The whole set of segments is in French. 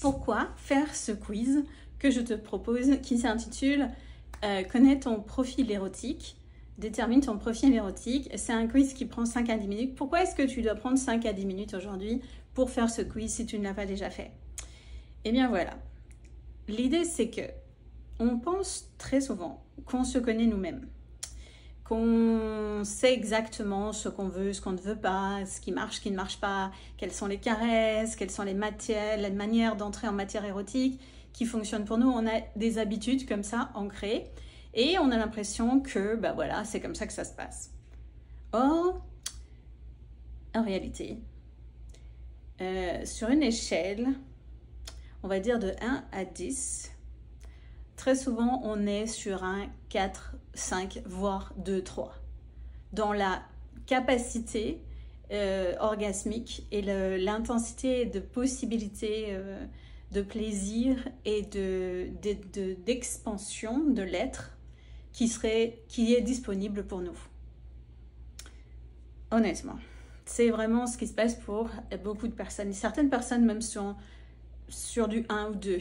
Pourquoi faire ce quiz que je te propose qui s'intitule Connais ton profil érotique, détermine ton profil érotique. C'est un quiz qui prend 5 à 10 minutes. Pourquoi est-ce que tu dois prendre 5 à 10 minutes aujourd'hui pour faire ce quiz si tu ne l'as pas déjà fait? Eh bien voilà, l'idée c'est que on pense très souvent qu'on se connaît nous-mêmes, qu'on sait exactement ce qu'on veut, ce qu'on ne veut pas, ce qui ne marche pas, quelles sont les caresses, quelles sont les manières d'entrer en matière érotique qui fonctionnent pour nous. On a des habitudes comme ça ancrées et on a l'impression que bah voilà, c'est comme ça que ça se passe. Or, en réalité, sur une échelle, on va dire de 1 à 10, très souvent, on est sur un 4, 5, voire 2, 3. Dans la capacité orgasmique et l'intensité de possibilités de plaisir et d'expansion de l'être qui est disponible pour nous. Honnêtement, c'est vraiment ce qui se passe pour beaucoup de personnes. Certaines personnes même sont sur du 1 ou 2.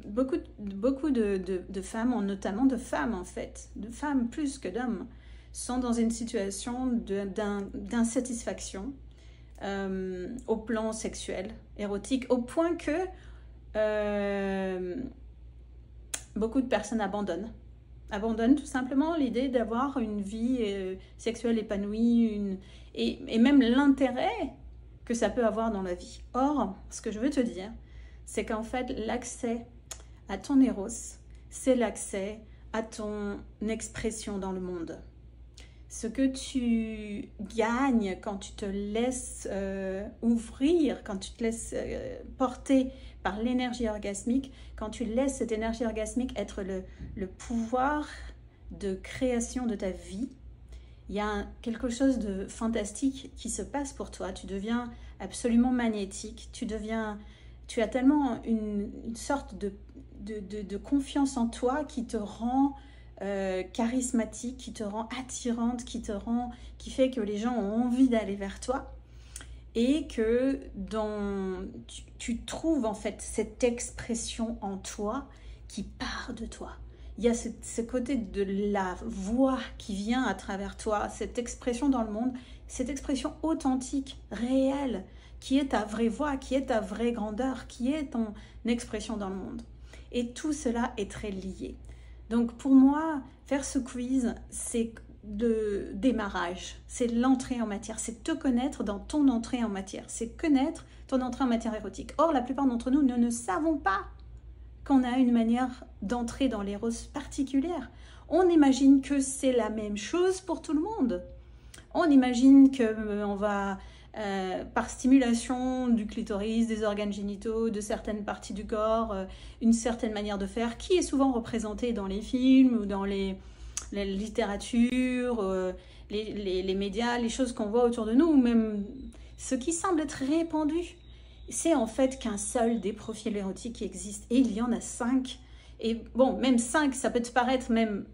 Beaucoup de femmes, notamment de femmes en fait, de femmes plus que d'hommes, sont dans une situation d'insatisfaction au plan sexuel, érotique, au point que beaucoup de personnes abandonnent tout simplement l'idée d'avoir une vie sexuelle épanouie et même l'intérêt que ça peut avoir dans la vie. Or, ce que je veux te dire, c'est qu'en fait, l'accès à ton éros, c'est l'accès à ton expression dans le monde. Ce que tu gagnes quand tu te laisses ouvrir, quand tu te laisses porter par l'énergie orgasmique, quand tu laisses cette énergie orgasmique être le pouvoir de création de ta vie, il y a quelque chose de fantastique qui se passe pour toi. Tu deviens absolument magnétique, tu as tellement une sorte de confiance en toi qui te rend charismatique, qui te rend attirante, qui fait que les gens ont envie d'aller vers toi et que tu trouves en fait cette expression en toi qui part de toi. Il y a ce côté de la voix qui vient à travers toi, cette expression dans le monde, cette expression authentique, réelle, qui est ta vraie voix, qui est ta vraie grandeur, qui est ton expression dans le monde. Et tout cela est très lié. Donc pour moi, faire ce quiz, c'est le démarrage, c'est l'entrée en matière, c'est te connaître dans ton entrée en matière, c'est connaître ton entrée en matière érotique. Or, la plupart d'entre nous ne savons pas qu'on a une manière d'entrer dans l'éros particulière. On imagine que c'est la même chose pour tout le monde. On imagine qu'on va... par stimulation du clitoris, des organes génitaux, de certaines parties du corps, une certaine manière de faire qui est souvent représentée dans les films ou dans les littératures, les médias, les choses qu'on voit autour de nous, ou même ce qui semble être répandu. C'est en fait qu'un seul des profils érotiques qui existent et il y en a 5. Et bon, même 5, ça peut te paraître même,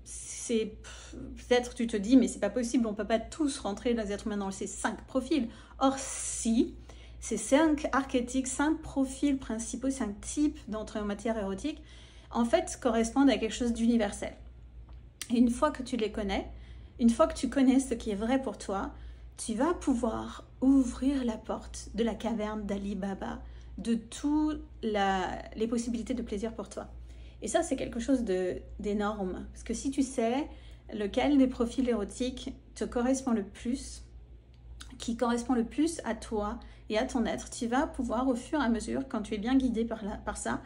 peut-être tu te dis, mais c'est pas possible, on peut pas tous rentrer les êtres humains dans ces 5 profils. Or, si, ces 5 archétypes, 5 profils principaux, 5 types d'entrée en matière érotique, en fait, correspondent à quelque chose d'universel. Et une fois que tu les connais, une fois que tu connais ce qui est vrai pour toi, tu vas pouvoir ouvrir la porte de la caverne d'Ali Baba, de toutes les possibilités de plaisir pour toi. Et ça, c'est quelque chose d'énorme. Parce que si tu sais lequel des profils érotiques te correspond le plus, qui correspond le plus à toi et à ton être, tu vas pouvoir au fur et à mesure, quand tu es bien guidé par ça,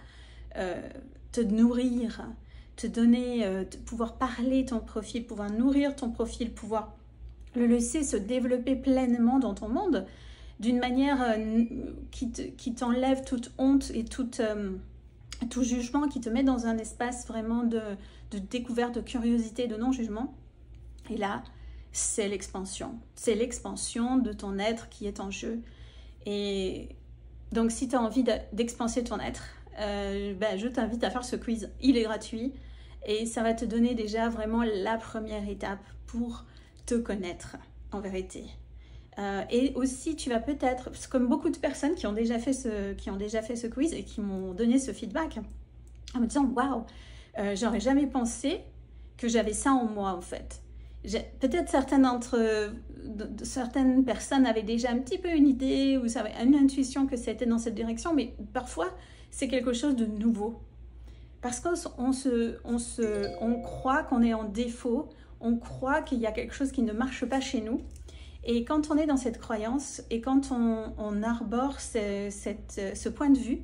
te nourrir, te donner, pouvoir parler ton profil, pouvoir nourrir ton profil, pouvoir le laisser se développer pleinement dans ton monde d'une manière qui t'enlève toute honte et tout jugement, qui te met dans un espace vraiment de découverte, de curiosité, de non-jugement. Et là, c'est l'expansion. C'est l'expansion de ton être qui est en jeu. Et donc, si tu as envie d'expanser ton être, je t'invite à faire ce quiz. Il est gratuit et ça va te donner déjà vraiment la première étape pour te connaître en vérité. Et aussi, tu vas peut-être, comme beaucoup de personnes qui ont déjà fait ce quiz et qui m'ont donné ce feedback, en me disant, waouh, j'aurais jamais pensé que j'avais ça en moi, en fait. Peut-être certaines personnes avaient déjà un petit peu une idée ou une intuition que c'était dans cette direction, mais parfois, c'est quelque chose de nouveau. Parce qu'on croit qu'on est en défaut, on croit qu'il y a quelque chose qui ne marche pas chez nous. Et quand on est dans cette croyance et quand on arbore ce point de vue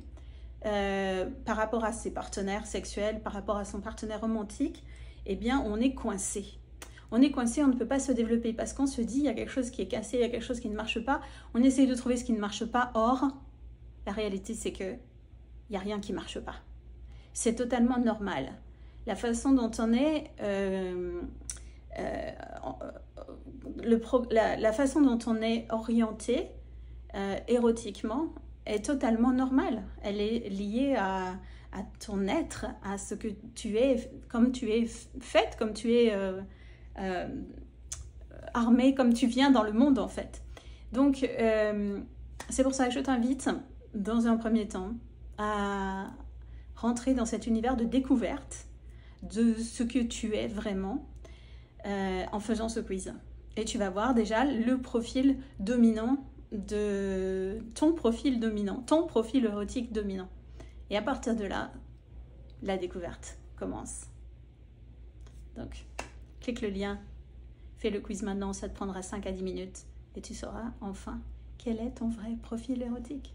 par rapport à ses partenaires sexuels, par rapport à son partenaire romantique, eh bien, on est coincé. On est coincé, on ne peut pas se développer parce qu'on se dit, il y a quelque chose qui est cassé, il y a quelque chose qui ne marche pas. On essaye de trouver ce qui ne marche pas. Or, la réalité, c'est qu'il n'y a rien qui ne marche pas. C'est totalement normal. La façon dont on est... la façon dont on est orienté érotiquement est totalement normale. Elle est liée à ton être, à ce que tu es, comme tu es faite, comme tu es armée, comme tu viens dans le monde en fait. Donc c'est pour ça que je t'invite dans un premier temps à rentrer dans cet univers de découverte de ce que tu es vraiment en faisant ce quiz. Et tu vas voir déjà le profil dominant de ton profil érotique dominant. Et à partir de là, la découverte commence. Donc, clique le lien, fais le quiz maintenant, ça te prendra 5 à 10 minutes et tu sauras enfin quel est ton vrai profil érotique.